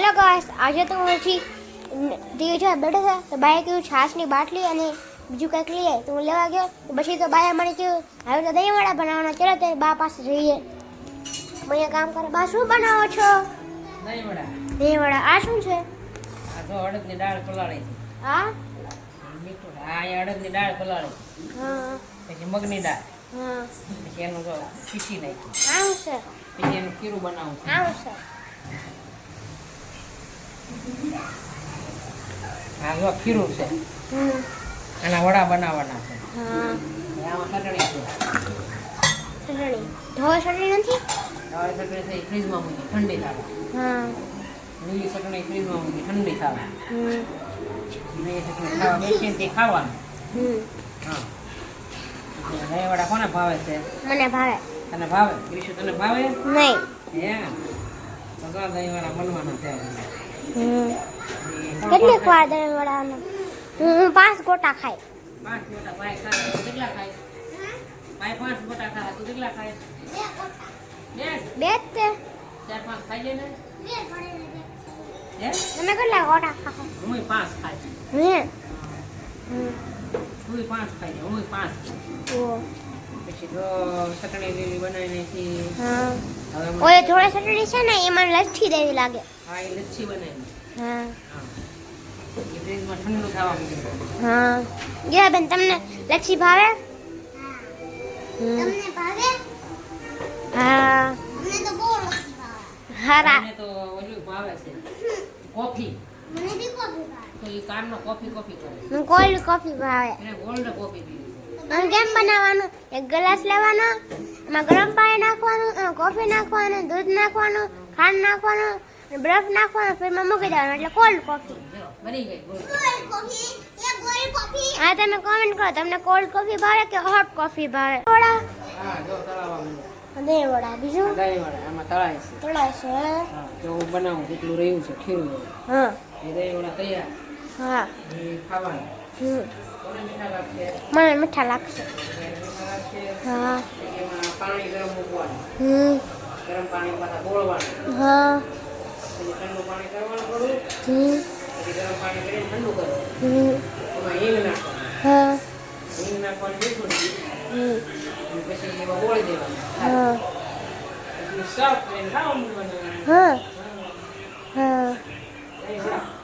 hello guys આજે તો હું ટીવી જોવા બેઠો હતો તો બાએ કહ્યું છાશની બાટલી અને બીજું કંઈક લઈએ તો હું લેવા ગયો તો પછી તો બાએ મને કહ્યું હવે તો દહીંવડા બનાવવાના ચાલો તે બા પાસે જઈએ મને કામ કરે બા શું બનાવો છો દહીંવડા આ શું છે આ તો અડદની દાળ પલાળી હા મીઠું આ અડદની દાળ પલાળી હા પછી મગની દાળ હા પછી એનું તો પીસી નાખ્યું આવું છે પછી એનું ખીરું બનાવું છે આવું છે આ જો ખીરું છે આના વડા બનાવવાના છે હા આમાં ચટણી છે ચટણી ઢોળ ચટણી નથી હવે ચટણી થઈ ફ્રીજમાં મૂકી ઠંડી થાય હા લીલી ચટણી ફ્રીજમાં મૂકી ઠંડી થાય લીલી ચટણી ખાવા બેસીને તે ખાવાનું હા દહીંવડા કોને ભાવે છે મને ભાવે તને ભાવે ગ્રીશુ તને ભાવે નહીં હે તો દહીંવડા બનવાના છે કેટલીક વાર દહીંવડાનો હું 5 ગોટા ખાઈ 5 ગોટા ભાઈ ખાય તું કેટલા ખાય ભાઈ 5 ગોટા ખાય તું કેટલા ખાય બે તે 4-5 ખાઈ લે ને હે તમે કેટલા ગોટા ખાઓ હું 5 ખાય હે તું 5 ખાઈ લે હું 5 ઓ પછી તો ચટણી લીલી બનાવી નાખી હા હવે ઓય થોડા ચટણી છે ને એમાં લચ્છી દેવી લાગે હા એ લચ્છી બનાવી હા હા એ ફ્રીજમાં ઠંડુ થવા મૂકી હા ગયા બેન તમને લચ્છી ભાવે તમને ભાવે હા મને તો બહુ લચ્છી ભાવે હારા મને તો ઓલું ભાવે છે કોફી મને બી કોફી ભાવે તો એ કારનો કોફી કરે મને કોલ્ડ કોફી ભાવે એને ગોલ્ડ કોફી પીવી અને કેમ બનાવવાનું એક ગ્લાસ લેવાનો એમાં ગરમ પાણી નાખવાનું કોફી નાખવાનું દૂધ નાખવાનું ખાંડ નાખવાનું અને બરફ નાખવાનું ફિર એમાં મૂકી દેવાનું એટલે કોલ્ડ કોફી બની ગઈ કોલ્ડ કોફી હા તમે કોમેન્ટ કરો તમને કોલ્ડ કોફી ભાવે કે હોટ કોફી ભાવે વડા હા જો તળાવા દહીં વડા બીજું દહીંવડા આમાં તળાય છે તળાય છે હા જો હું બનાવું કેટલું રહ્યું છે ખીરું હા એ દહીંવડા તૈયાર હા એ ખાવાનું કોને મીઠા લાગશે મને મીઠા લાગશે મીઠા લાગશે હા એમાં પાણી ગરમ મૂકવાનું ગરમ પાણી પાછા બોળવાનું હા પછી ઠંડુ પાણી કરવાનું થોડું પછી ગરમ પાણી કરીને ઠંડુ કરવાનું એમાં હિંગ નાખવાનું હા હિંગ નાખવાનું મીઠું નાખવાનું અને પછી એમાં બોળી દેવાનું હા પછી સર્વ કરીને ખાવાનું બનાવવાનું હા હા દહીંવડા